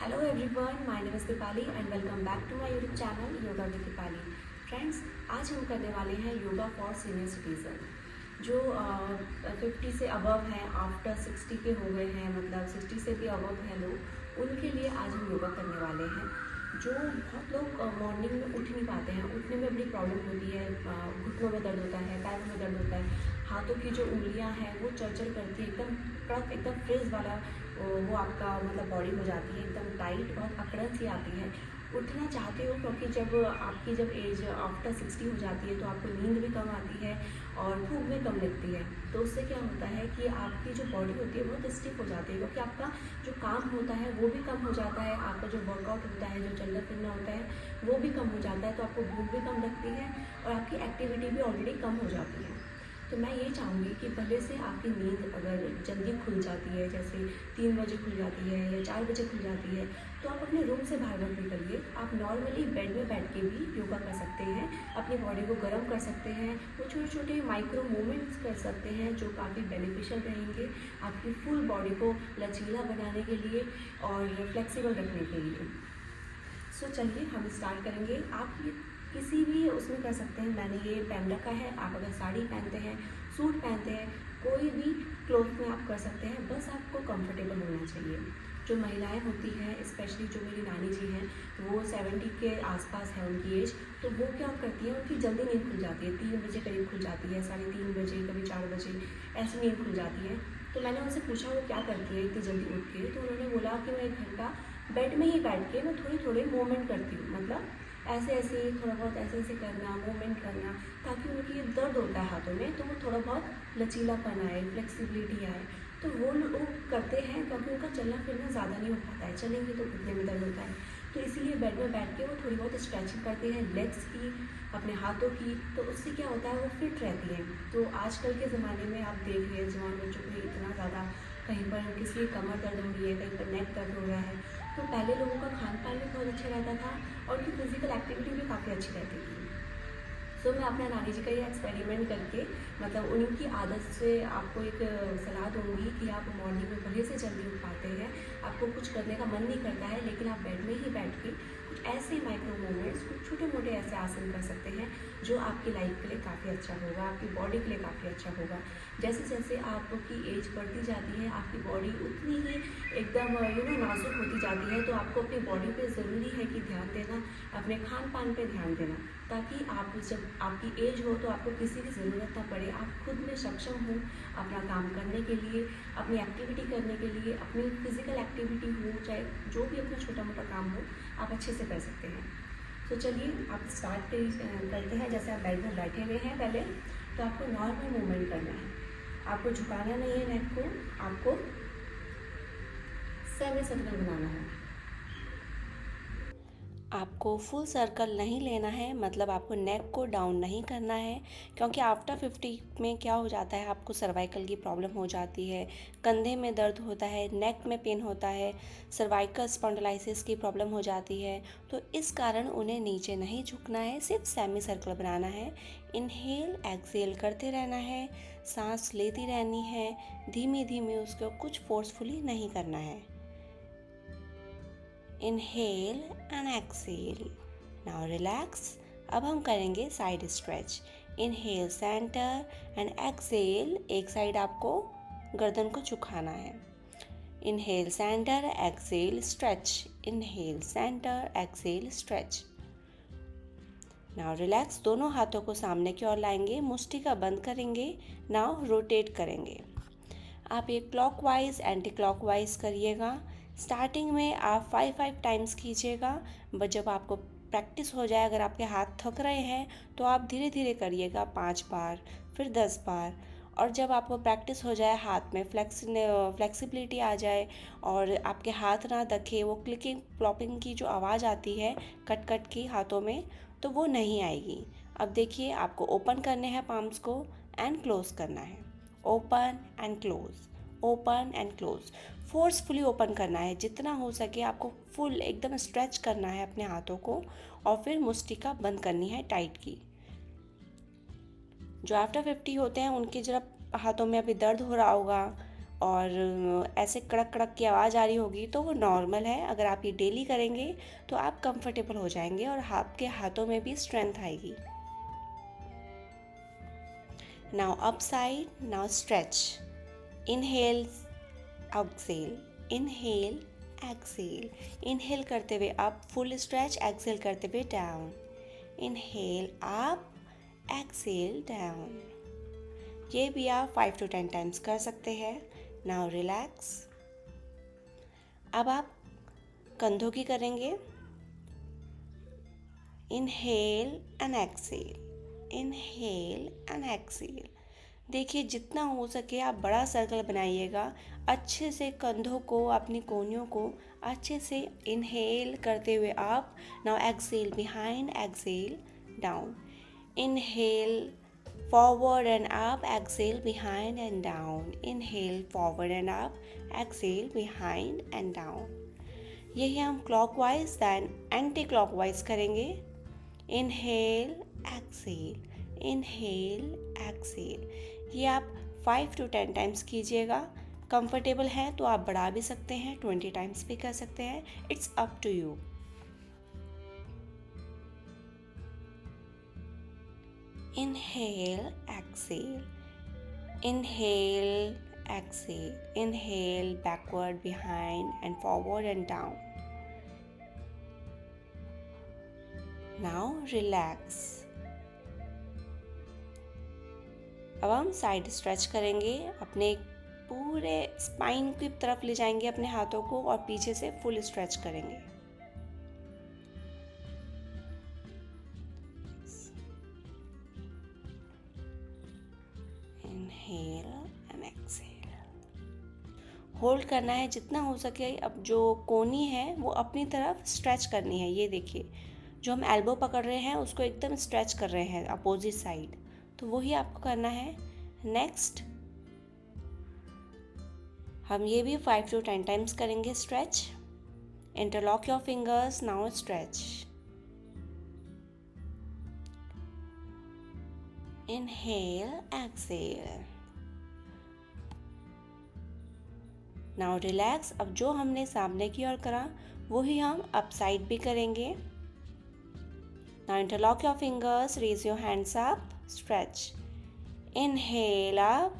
Hello everyone, my name is Dipali and welcome back to my YouTube channel Yoga with Dipali. Friends, आज हम करने वाले हैं yoga for senior citizen जो 50 से अबव हैं, आफ्टर 60 के हो गए हैं, मतलब 60 से भी अबव हैं लोग, उनके लिए आज हम योगा करने वाले हैं। जो बहुत लोग मॉर्निंग में उठ नहीं पाते हैं, उठने में बड़ी प्रॉब्लम होती है, घुटनों में दर्द होता है, पैरों में दर्द होता है, हाथों की जो उंगलियां हैं वो चरचर करती है, एकदम कड़क एकदम फ्रीज वाला वो आपका मतलब बॉडी हो जाती है, एकदम टाइट, बहुत अकड़न सी आती है। उठना चाहते हो क्योंकि जब एज आफ्टर 60 हो जाती है तो आपको नींद भी कम आती है और भूख भी कम लगती है। तो उससे क्या होता है कि आपकी जो बॉडी होती है बहुत स्टिफ हो जाती है, क्योंकि आपका जो काम होता है वो भी कम हो जाता है, आपका जो वर्कआउट होता है, जो चलना फिरना होता है वो भी कम हो जाता है, तो आपको भूख भी कम लगती है और आपकी एक्टिविटी भी ऑलरेडी कम हो जाती है। तो मैं ये चाहूँगी कि पहले से आपकी नींद अगर जल्दी खुल जाती है, जैसे 3 बजे खुल जाती है या 4 बजे खुल जाती है, तो आप अपने रूम से बाहर मत निकलिए। आप नॉर्मली बेड में बैठ के भी योगा कर सकते हैं, अपनी बॉडी को गर्म कर सकते हैं, वो छोटे छोटे माइक्रो मूवमेंट्स कर सकते हैं जो काफ़ी बेनिफिशियल रहेंगे आपकी फुल बॉडी को लचीला बनाने के लिए और फ्लेक्सिबल रखने के लिए। सो चलिए हम स्टार्ट करेंगे। आप ये किसी भी उसमें कर सकते हैं, मैंने ये पहन रखा है, आप अगर साड़ी पहनते हैं, सूट पहनते हैं, कोई भी क्लोथ में आप कर सकते हैं, बस आपको कंफर्टेबल होना चाहिए। जो महिलाएं होती हैं, स्पेशली जो मेरी नानी जी हैं, वो 70 के आसपास है उनकी एज, तो वो क्या करती हैं, उनकी जल्दी नींद खुल जाती है, 3 बजे करीब खुल जाती है, 3:30 बजे, कभी 4 बजे ऐसी नींद खुल जाती है। तो मैंने उनसे पूछा वो क्या करती है इतनी जल्दी उठ के, तो उन्होंने बोला कि मैं 1 घंटा बेड में ही बैठ के मैं थोड़े मूवमेंट करती हूँ, मतलब ऐसे ऐसे थोड़ा बहुत ऐसे ऐसे करना, मूवमेंट करना, ताकि उनकी दर्द होता है हाथों में तो वो थोड़ा बहुत लचीलापन आए, फ्लेक्सिबिलिटी आए। तो वो लोग करते हैं क्योंकि उनका चलना फिरना ज़्यादा नहीं हो पाता है, चलेंगे तो घुटने में दर्द होता है, तो इसीलिए बेड में बैठ के वो थोड़ी बहुत स्ट्रेचिंग करते हैं लेग्स की, अपने हाथों की, तो उससे क्या होता है वो फिट रहती है। तो आजकल के ज़माने में आप देख रहे हैं जवान बच्चों को इतना ज़्यादा, कहीं पर किसी की कमर दर्द हो रही है, कहीं पर नेक दर्द हो रहा है। तो पहले लोगों का खान पान भी बहुत अच्छा रहता था और उनकी फिजिकल एक्टिविटी भी काफ़ी अच्छी रहती थी। सो मैं अपना नानी जी का ये एक्सपेरिमेंट करके, मतलब उनकी आदत से आपको एक सलाह दूंगी कि आप मॉर्निंग में भले से जल्दी उठ पाते हैं, आपको कुछ करने का मन नहीं करता है, लेकिन आप बेड में ही बैठ के कुछ ऐसे माइक्रो मूवमेंट्स, कुछ छोटे मोटे ऐसे आसन कर सकते हैं जो आपकी लाइफ के लिए काफ़ी अच्छा होगा, आपकी बॉडी के लिए काफ़ी अच्छा होगा। जैसे जैसे आपकी एज बढ़ती जाती है, आपकी बॉडी उतनी ही एकदम नाजुक होती जाती है, तो आपको अपनी बॉडी पे ज़रूरी है कि ध्यान देना, अपने खान पान पे ध्यान देना, ताकि आप जब आपकी एज हो तो आपको किसी की ज़रूरत ना पड़े, आप खुद में सक्षम हो अपना काम करने के लिए, अपनी एक्टिविटी करने के लिए, अपनी फिज़िकल एक्टिविटी हो, चाहे जो भी अपना छोटा मोटा काम हो, आप अच्छे से कर सकते हैं। तो चलिए आप स्टार्ट करते हैं। जैसे आप बेड में बैठे हुए हैं पहले, तो आपको नॉर्मल मूवमेंट करना है, आपको झुकाना नहीं है नेक को, आपको सेमी सर्कल बनाना है। आपको फुल सर्कल नहीं लेना है, मतलब आपको नेक को डाउन नहीं करना है, क्योंकि आफ्टर 50 में क्या हो जाता है, आपको सर्वाइकल की प्रॉब्लम हो जाती है, कंधे में दर्द होता है, नेक में पेन होता है, सर्वाइकल स्पॉन्डिलाइसिस की प्रॉब्लम हो जाती है। तो इस कारण उन्हें नीचे नहीं झुकना है, सिर्फ सेमी सर्कल बनाना है। इनहेल एक्सेल करते रहना है, सांस लेती रहनी है, धीमे धीमे, उसको कुछ फोर्सफुली नहीं करना है। Inhale and exhale. Now relax. अब हम करेंगे side stretch. Inhale centre and exhale, एक साइड आपको गर्दन को झुकाना है। Inhale centre, exhale stretch, inhale centre, exhale stretch. Now relax. दोनों हाथों को सामने की ओर लाएंगे, मुष्टि का बंद करेंगे। नाउ रोटेट करेंगे। आप ये क्लॉकवाइज एंटी क्लॉकवाइज करिएगा। स्टार्टिंग में आप 5 टाइम्स कीजिएगा, बट जब आपको प्रैक्टिस हो जाए, अगर आपके हाथ थक रहे हैं तो आप धीरे धीरे करिएगा, 5 बार, फिर 10 बार। और जब आपको प्रैक्टिस हो जाए, हाथ में फ्लेक्सिबिलिटी आ जाए और आपके हाथ ना दखे, वो क्लिकिंग प्लॉपिंग की जो आवाज़ आती है कट कट की हाथों में, तो वो नहीं आएगी। अब देखिए, आपको ओपन करने हैं पाम्स को एंड क्लोज करना है। Open and close, open and close. Forcefully open करना है, जितना हो सके आपको फुल एकदम स्ट्रेच करना है अपने हाथों को, और फिर मुष्टिका बंद करनी है टाइट की। जो आफ्टर 50 होते हैं उनके जरा हाथों में अभी दर्द हो रहा होगा और ऐसे कड़क कड़क की आवाज़ आ रही होगी तो वो नॉर्मल है। अगर आप ये डेली करेंगे तो आप कंफर्टेबल हो जाएंगे और आपके हाथों में भी स्ट्रेंथ आएगी। Now up side, now stretch. Inhale, exhale, inhale, exhale. Inhale करते हुए अप, फुल स्ट्रेच। एक्सेल करते हुए down. Inhale up, exhale down. ये भी आप 5 to 10 टाइम्स कर सकते हैं। Now relax. अब आप कंधों की करेंगे। Inhale and exhale, inhale and exhale. देखिए जितना हो सके आप बड़ा सर्कल बनाइएगा। अच्छे से कंधों को, अपनी कोहनियों को अच्छे से इनहेल करते हुए आप। Now exhale behind, exhale down. Inhale forward and up, exhale behind and down. Inhale forward and up, exhale behind and down. यही हम clockwise then anti clockwise करेंगे। Inhale, exhale, inhale, exhale। ये आप 5 to 10 टाइम्स कीजिएगा। Comfortable है तो आप बढ़ा भी सकते हैं, 20 टाइम्स भी कर सकते हैं। It's up to you. Inhale, exhale, inhale, exhale, inhale, backward, behind and forward and down. Now relax. अब हम साइड स्ट्रेच करेंगे। अपने पूरे स्पाइन की तरफ ले जाएंगे अपने हाथों को और पीछे से फुल स्ट्रेच करेंगे। Inhale and exhale. होल्ड करना है जितना हो सके। अब जो कोनी है वो अपनी तरफ स्ट्रेच करनी है। ये देखिए जो हम एल्बो पकड़ रहे हैं उसको एकदम स्ट्रेच कर रहे हैं अपोजिट साइड, तो वही आपको करना है। नेक्स्ट हम ये भी 5 to 10 टाइम्स करेंगे stretch. Interlock your fingers, now stretch. Inhale, exhale. Now relax. अब जो हमने सामने की ओर करा वही हम अप साइड भी करेंगे। Now interlock your fingers, raise your hands up, stretch. Inhale up,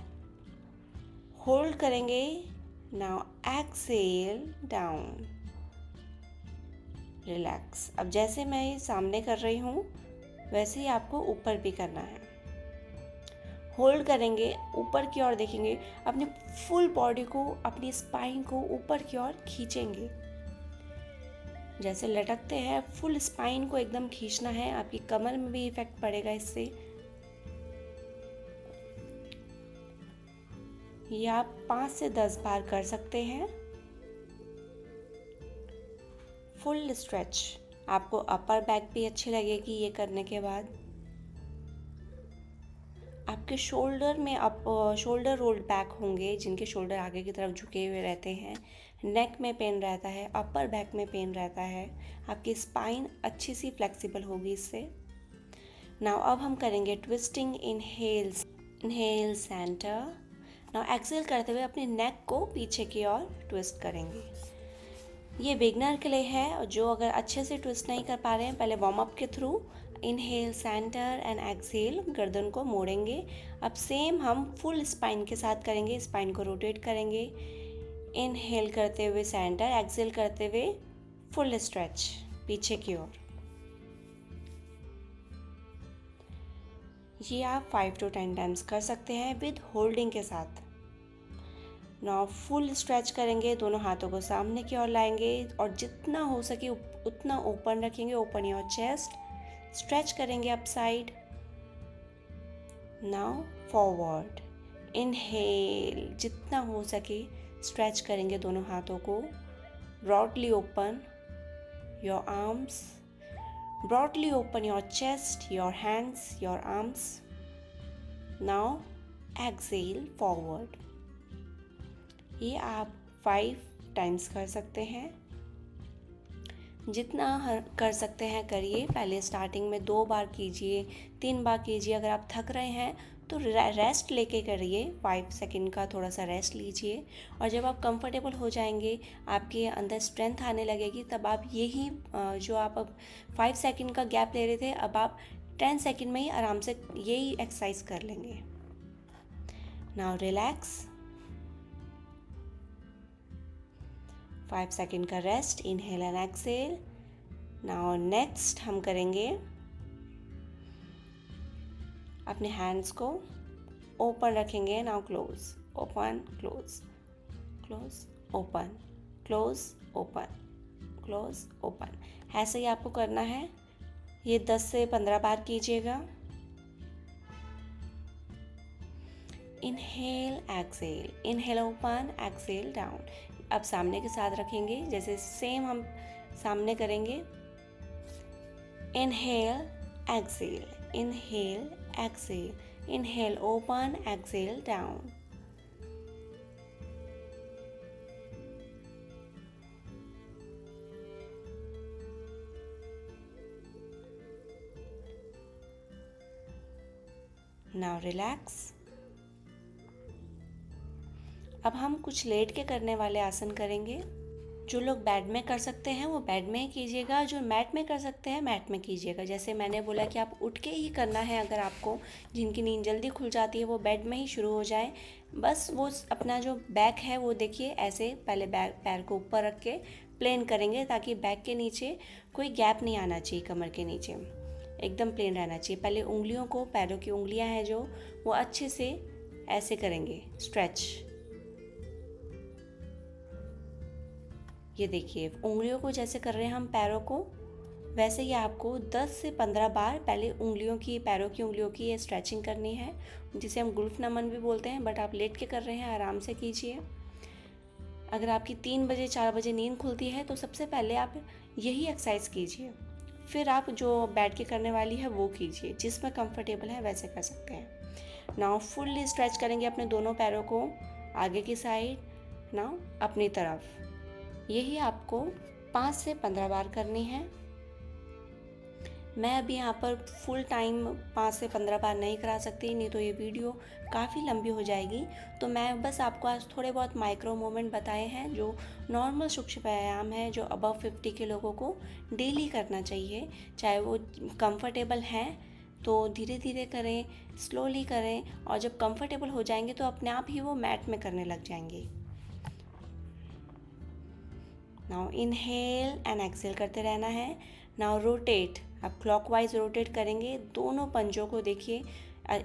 hold करेंगे। Now exhale down, relax. अब जैसे मैं ये सामने कर रही हूँ वैसे ही आपको ऊपर भी करना है। होल्ड करेंगे, ऊपर की ओर देखेंगे, अपनी फुल बॉडी को, अपनी स्पाइन को ऊपर की ओर खींचेंगे। जैसे लटकते हैं फुल स्पाइन को एकदम खींचना है। आपकी कमर में भी इफेक्ट पड़ेगा इससे। ये आप 5 से 10 बार कर सकते हैं। Full stretch. आपको अपर बैक भी अच्छी लगेगी ये करने के बाद। आपके शोल्डर में आप शोल्डर रोल्ड बैक होंगे, जिनके शोल्डर आगे की तरफ झुके हुए रहते हैं। नेक में पेन रहता है, अपर बैक में पेन रहता है। आपकी स्पाइन अच्छी सी फ्लेक्सिबल होगी इससे। नाउ अब हम करेंगे twisting. Inhales, inhale centre. Now exhale करते हुए अपने नेक को पीछे की ओर ट्विस्ट करेंगे। ये बिगनर के लिए है और जो अगर अच्छे से ट्विस्ट नहीं कर पा रहे हैं, पहले वार्म अप के through inhale centre and exhale, गर्दन को मोड़ेंगे। अब सेम हम फुल स्पाइन के साथ करेंगे। स्पाइन को रोटेट करेंगे। इनहेल करते हुए सेंटर, एक्सेल करते हुए फुल स्ट्रेच पीछे की ओर। ये आप 5 to 10 टाइम्स कर सकते हैं विद होल्डिंग के साथ। नाउ फुल स्ट्रेच करेंगे, दोनों हाथों को सामने की ओर लाएंगे और जितना हो सके उतना ओपन रखेंगे। ओपन योर चेस्ट, स्ट्रेच करेंगे up side. Now forward. Inhale, जितना हो सके स्ट्रेच करेंगे दोनों हाथों को। Broadly open your arms, broadly open your chest, your hands, your arms. Now exhale forward. ये आप 5 टाइम्स कर सकते हैं। जितना कर सकते हैं करिए। पहले स्टार्टिंग में 2 बार कीजिए, 3 बार कीजिए। अगर आप थक रहे हैं तो रेस्ट लेके करिए, 5 सेकंड का थोड़ा सा रेस्ट लीजिए। और जब आप कंफर्टेबल हो जाएंगे, आपके अंदर स्ट्रेंथ आने लगेगी, तब आप यही जो आप अब 5 सेकंड का गैप ले रहे थे, अब आप 10 सेकंड में ही आराम से यही एक्सरसाइज कर लेंगे। नाउ रिलैक्स, 5 सेकंड का rest, inhale and exhale. Now next हम करेंगे, अपने हैंड्स को ओपन रखेंगे। Now close, open, close, close, open, close, open, close, open. ऐसे ही आपको करना है, ये 10 से 15 बार कीजिएगा। Inhale exhale, inhale open, exhale down. अब सामने के साथ रखेंगे, जैसे सेम हम सामने करेंगे। Inhale exhale, inhale exhale, inhale open, exhale down. Now relax. अब हम कुछ लेट के करने वाले आसन करेंगे। जो लोग बेड में कर सकते हैं वो बेड में ही कीजिएगा, जो मैट में कर सकते हैं मैट में कीजिएगा। जैसे मैंने बोला कि आप उठ के ही करना है, अगर आपको जिनकी नींद जल्दी खुल जाती है वो बेड में ही शुरू हो जाए। बस वो अपना जो बैक है वो देखिए, ऐसे पहले बैक पैर को ऊपर रख के प्लेन करेंगे, ताकि बैक के नीचे कोई गैप नहीं आना चाहिए, कमर के नीचे एकदम प्लेन रहना चाहिए। पहले उंगलियों को, पैरों की उंगलियां हैं जो, वो अच्छे से ऐसे करेंगे स्ट्रेच। ये देखिए, उंगलियों को जैसे कर रहे हैं हम पैरों को, वैसे ही आपको 10 से 15 बार पहले उंगलियों की, पैरों की उंगलियों की ये स्ट्रेचिंग करनी है, जिसे हम गुल्फ नमन भी बोलते हैं। बट आप लेट के कर रहे हैं, आराम से कीजिए। अगर आपकी 3 बजे 4 बजे नींद खुलती है तो सबसे पहले आप यही एक्सरसाइज कीजिए, फिर आप जो बैठ के करने वाली है वो कीजिए। जिसमें कंफर्टेबल है वैसे कर सकते हैं। नाउ फुल्ली स्ट्रेच करेंगे अपने दोनों पैरों को आगे की साइड, नाउ अपनी तरफ। यही आपको 5 से 15 बार करनी है। मैं अभी यहाँ पर फुल टाइम 5 से 15 बार नहीं करा सकती, नहीं तो ये वीडियो काफ़ी लंबी हो जाएगी। तो मैं बस आपको आज थोड़े बहुत माइक्रो मूवमेंट बताए हैं, जो नॉर्मल सूक्ष्म व्यायाम है, जो अबव 50 के लोगों को डेली करना चाहिए। चाहे वो कंफर्टेबल हैं तो धीरे धीरे करें, स्लोली करें, और जब कंफर्टेबल हो जाएंगे तो अपने आप ही वो मैट में करने लग जाएंगे। नाउ इनहेल एंड एक्सहेल करते रहना है। नाउ रोटेट, आप क्लॉकवाइज रोटेट करेंगे। दोनों पंजों को देखिए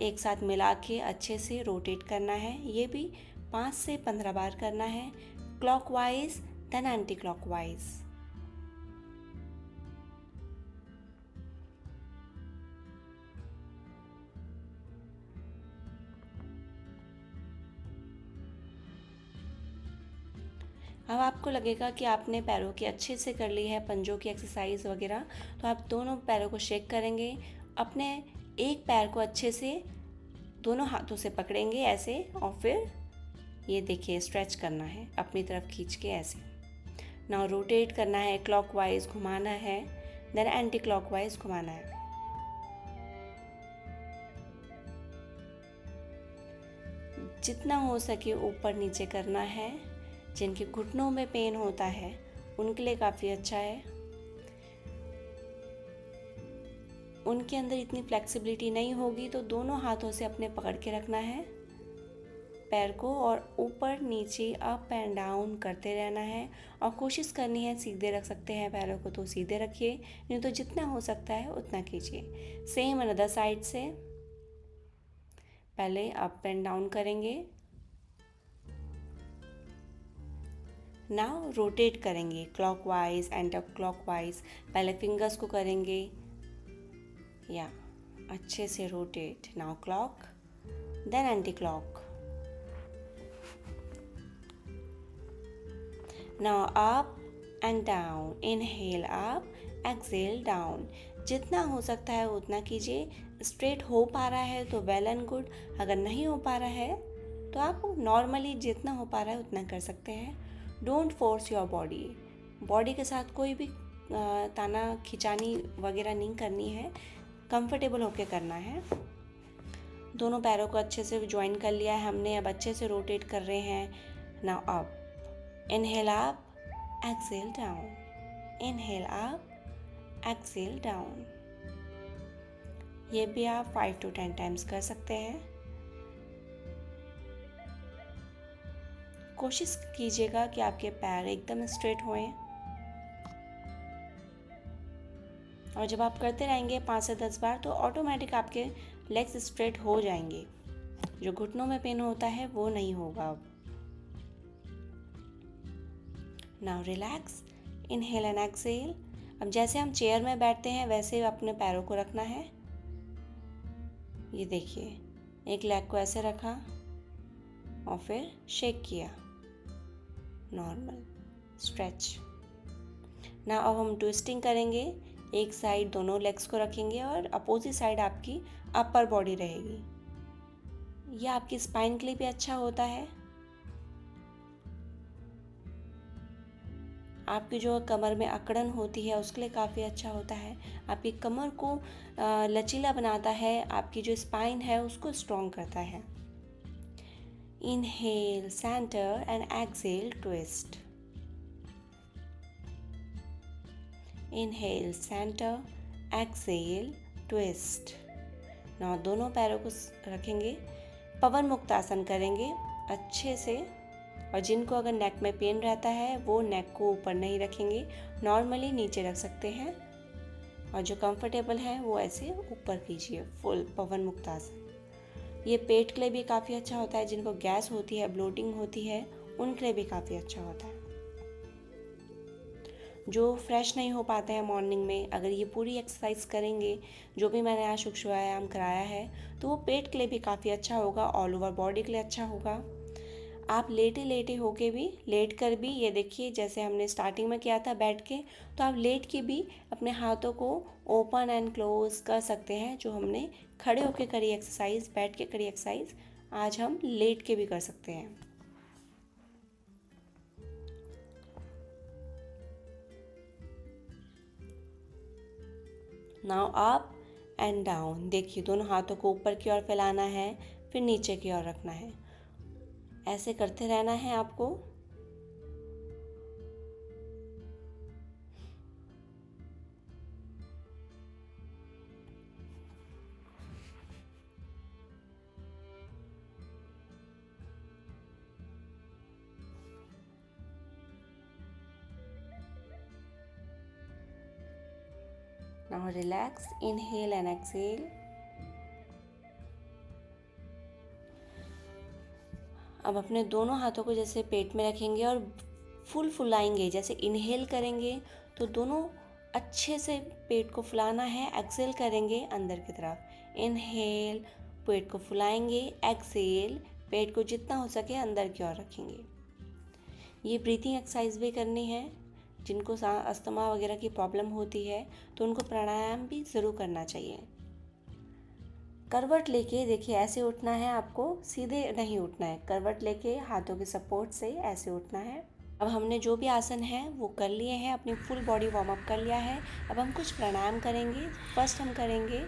एक साथ मिला के अच्छे से रोटेट करना है। ये भी 5 से 15 बार करना है, क्लॉकवाइज देन एंटी क्लॉकवाइज। अब आपको लगेगा कि आपने पैरों की अच्छे से कर ली है, पंजों की एक्सरसाइज वगैरह, तो आप दोनों पैरों को शेक करेंगे। अपने एक पैर को अच्छे से दोनों हाथों से पकड़ेंगे ऐसे, और फिर ये देखिए स्ट्रेच करना है अपनी तरफ खींच के ऐसे। नाउ रोटेट करना है, क्लॉकवाइज घुमाना है, देन एंटी क्लॉकवाइज घुमाना है। जितना हो सके ऊपर नीचे करना है। जिनके घुटनों में पेन होता है उनके लिए काफ़ी अच्छा है। उनके अंदर इतनी फ्लेक्सिबिलिटी नहीं होगी तो दोनों हाथों से अपने पकड़ के रखना है पैर को, और ऊपर नीचे अप एंड डाउन करते रहना है। और कोशिश करनी है सीधे रख सकते हैं पैरों को तो सीधे रखिए, नहीं तो जितना हो सकता है उतना कीजिए। सेम अनदर साइड से पहले अप एंड डाउन करेंगे। नाउ रोटेट करेंगे क्लॉकवाइज एंड क्लॉकवाइज। पहले फिंगर्स को करेंगे या अच्छे से rotate. Now clock then anti clock. Now up and down, inhale up, exhale down. जितना हो सकता है उतना कीजिए। स्ट्रेट हो पा रहा है तो वेल एंड गुड, अगर नहीं हो पा रहा है तो आप नॉर्मली जितना हो पा रहा है उतना कर सकते हैं। Don't force your body, body के साथ कोई भी ताना खिंचानी वगैरह नहीं करनी है, कंफर्टेबल होके करना है। दोनों पैरों को अच्छे से ज्वाइन कर लिया है हमने। अब अच्छे से रोटेट कर रहे हैं। Now up, inhale up, exhale down, inhale up, exhale down. ये भी आप 5 to 10 टाइम्स कर सकते हैं। कोशिश कीजिएगा कि आपके पैर एकदम स्ट्रेट होएं। और जब आप करते रहेंगे 5 से 10 बार तो ऑटोमेटिक आपके लेग्स स्ट्रेट हो जाएंगे। जो घुटनों में पेन होता है वो नहीं होगा। अब now relax, inhale and exhale. अब जैसे हम चेयर में बैठते हैं वैसे अपने पैरों को रखना है। ये देखिए, एक लेग को ऐसे रखा और फिर शेक किया, नॉर्मल स्ट्रेच। ना अब हम ट्विस्टिंग करेंगे। एक साइड दोनों लेग्स को रखेंगे और अपोजिट साइड आपकी अपर बॉडी रहेगी। यह आपकी स्पाइन के लिए भी अच्छा होता है। आपकी जो कमर में अकड़न होती है उसके लिए काफ़ी अच्छा होता है। आपकी कमर को लचीला बनाता है, आपकी जो स्पाइन है उसको स्ट्रॉन्ग करता है। Inhale centre and exhale twist, inhale centre, exhale twist. ना दोनों पैरों को रखेंगे, पवन मुक्त आसन करेंगे अच्छे से। और जिनको अगर नेक में पेन रहता है वो नेक को ऊपर नहीं रखेंगे, नॉर्मली नीचे रख सकते हैं। और जो कंफर्टेबल है वो ऐसे ऊपर कीजिए, फुल पवन मुक्त आसन। ये पेट के लिए भी काफ़ी अच्छा होता है। जिनको गैस होती है, ब्लोटिंग होती है, उनके लिए भी काफ़ी अच्छा होता है। जो फ्रेश नहीं हो पाते हैं मॉर्निंग में, अगर ये पूरी एक्सरसाइज करेंगे जो भी मैंने आज सूक्ष्म व्यायाम कराया है, तो वो पेट के लिए भी काफ़ी अच्छा होगा, ऑल ओवर बॉडी के लिए अच्छा होगा। आप लेटे लेटे होके भी, लेट कर भी, ये देखिए जैसे हमने स्टार्टिंग में किया था बैठ के, तो आप लेट के भी अपने हाथों को ओपन एंड क्लोज कर सकते हैं। जो हमने खड़े होके करी एक्सरसाइज, बैठ के करी एक्सरसाइज, आज हम लेट के भी कर सकते हैं। Now up and down. देखिए दोनों हाथों को ऊपर की ओर फैलाना है, फिर नीचे की ओर रखना है। ऐसे करते रहना है आपको। Now relax, inhale and exhale. अब अपने दोनों हाथों को जैसे पेट में रखेंगे और फुलाएंगे। जैसे इनहेल करेंगे तो दोनों अच्छे से पेट को फुलाना है, एक्सेल करेंगे अंदर की तरफ। इनहेल, पेट को फुलाएंगे, एक्सेल, पेट को जितना हो सके अंदर की ओर रखेंगे। ये ब्रीथिंग एक्सरसाइज भी करनी है। जिनको अस्थमा वगैरह की प्रॉब्लम होती है तो उनको प्राणायाम भी ज़रूर करना चाहिए। करवट लेके देखिए ऐसे उठना है आपको, सीधे नहीं उठना है। करवट लेके हाथों के सपोर्ट से ऐसे उठना है। अब हमने जो भी आसन है वो कर लिए हैं, अपनी फुल बॉडी वार्म अप कर लिया है। अब हम कुछ प्राणायाम करेंगे। फर्स्ट हम करेंगे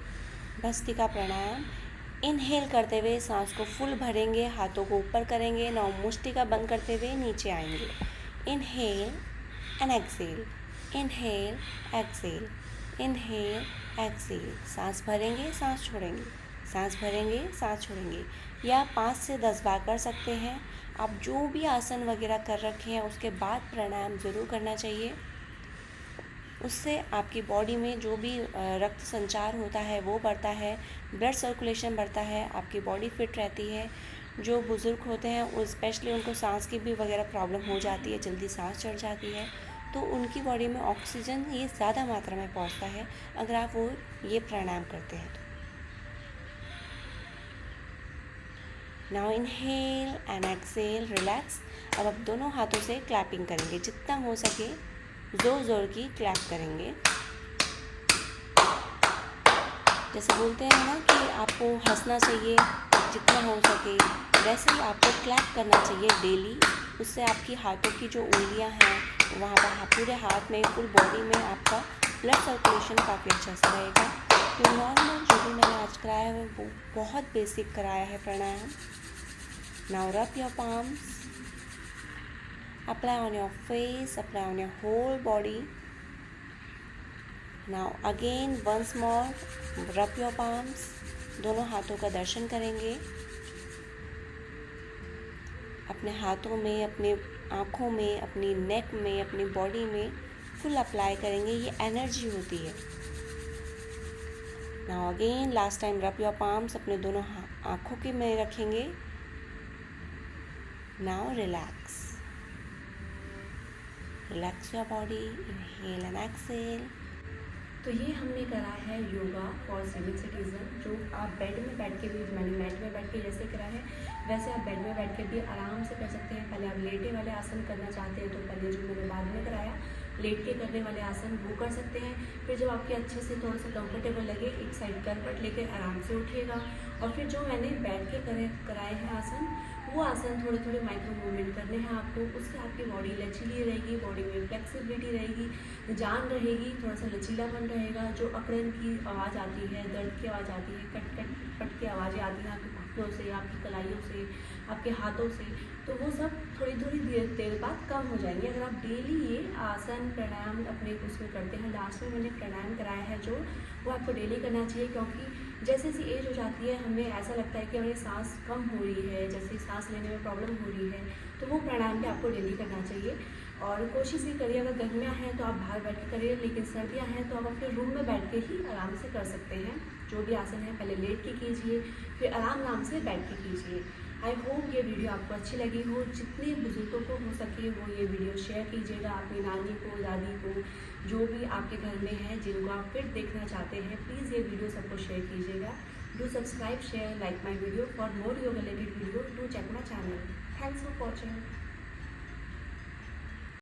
भस्त्रिका प्राणायाम। इनहेल करते हुए सांस को फुल भरेंगे, हाथों को ऊपर करेंगे। नाउ मुष्टिका बंद करते हुए नीचे आएंगे। Inhale and exhale, inhale exhale, inhale exhale. सांस भरेंगे, सांस छोड़ेंगे, सांस भरेंगे, सांस छोड़ेंगे। या 5 से 10 बार कर सकते हैं। आप जो भी आसन वगैरह कर रखे हैं उसके बाद प्राणायाम ज़रूर करना चाहिए। उससे आपकी बॉडी में जो भी रक्त संचार होता है वो बढ़ता है, ब्लड सर्कुलेशन बढ़ता है, आपकी बॉडी फिट रहती है। जो बुज़ुर्ग होते हैं वो स्पेशली उनको सांस की भी वगैरह प्रॉब्लम हो जाती है, जल्दी सांस चढ़ जाती है, तो उनकी बॉडी में ऑक्सीजन ये ज़्यादा मात्रा में पहुंचता है अगर आप वो ये प्राणायाम करते हैं तो। Now inhale and exhale, relax. अब आप दोनों हाथों से क्लैपिंग करेंगे, जितना हो सके ज़ोर ज़ोर की क्लैप करेंगे। जैसे बोलते हैं ना कि आपको हंसना चाहिए जितना हो सके, वैसे ही आपको क्लैप करना चाहिए डेली। उससे आपकी हाथों की जो उंगलियां हैं वहाँ पर पूरे हाथ में, फुल बॉडी में आपका ब्लड सर्कुलेशन काफ़ी अच्छा से रहेगा। नॉर्मल जो भी मैंने आज कराया है वो बहुत बेसिक कराया है pranayama. Now rub your palms, apply on your face, apply on your whole body. Now again once more rub your palms. दोनों हाथों का दर्शन करेंगे। अपने हाथों में, अपने आँखों में, अपनी नेक में, अपनी बॉडी में फुल अप्लाई करेंगे। ये एनर्जी होती है। Now again last time rub your palms, अपने दोनों आँखों के में रखेंगे। Now relax your body, inhale and exhale. तो ये हमने करा है योगा फॉर सीनियर सिटीज़न, जो आप बेड में बैठ के भी, मैंने मैट में बैठ के जैसे करा है वैसे आप बेड में बैठ के भी आराम से कर सकते हैं। पहले आप लेटे वाले आसन करना चाहते हैं तो पहले जो मैंने बाद में कराया लेट के करने वाले आसन वो कर सकते हैं। फिर जब आपके अच्छे से थोड़ा सा कंफर्टेबल लगे एक साइड करवट लेकर आराम से उठिएगा। और फिर जो मैंने बैठ के कराए हैं आसन, वो आसन थोड़े थोड़े माइक्रो मूवमेंट करने हैं आपको। उससे आपकी बॉडी लचीली रहेगी, बॉडी में फ्लेक्सिबिलिटी रहेगी, जान रहेगी, थोड़ा सा लचीलापन रहेगा। जो अकड़न की आवाज़ आती है, दर्द की आवाज़ आती है, कट कट पट की आवाज़ें आती हैं आपके घुटनों से, आपकी कलाइयों से, आपके हाथों से, तो वो सब थोड़ी थोड़ी देर बाद कम हो जाएंगे अगर आप डेली ये आसन प्राणायाम अपने उसमें करते हैं। लास्ट में मैंने प्राणायाम कराया है जो वो आपको डेली करना चाहिए, क्योंकि जैसे जैसी एज हो जाती है हमें ऐसा लगता है कि हमारी सांस कम हो रही है, जैसे सांस लेने में प्रॉब्लम हो रही है, तो वो प्राणायाम भी आपको डेली करना चाहिए। और कोशिश ये करिए, अगर गर्मियाँ हैं तो आप बाहर बैठ के करिए, लेकिन सर्दियाँ हैं तो आप अपने रूम में बैठ के ही आराम से कर सकते हैं। जो भी आसन है पहले लेट के कीजिए, फिर आराम से बैठ के कीजिए। आई होप ये वीडियो आपको अच्छी लगी हो। जितने बुजुर्गों को हो सके वो ये वीडियो शेयर कीजिएगा, अपनी नानी को, दादी को, जो भी आपके घर में है जिनको आप फिट देखना चाहते हैं, प्लीज़ ये वीडियो सबको शेयर कीजिएगा। Do subscribe, share, like my video for more yoga related video. Do check my channel. Thanks for watching.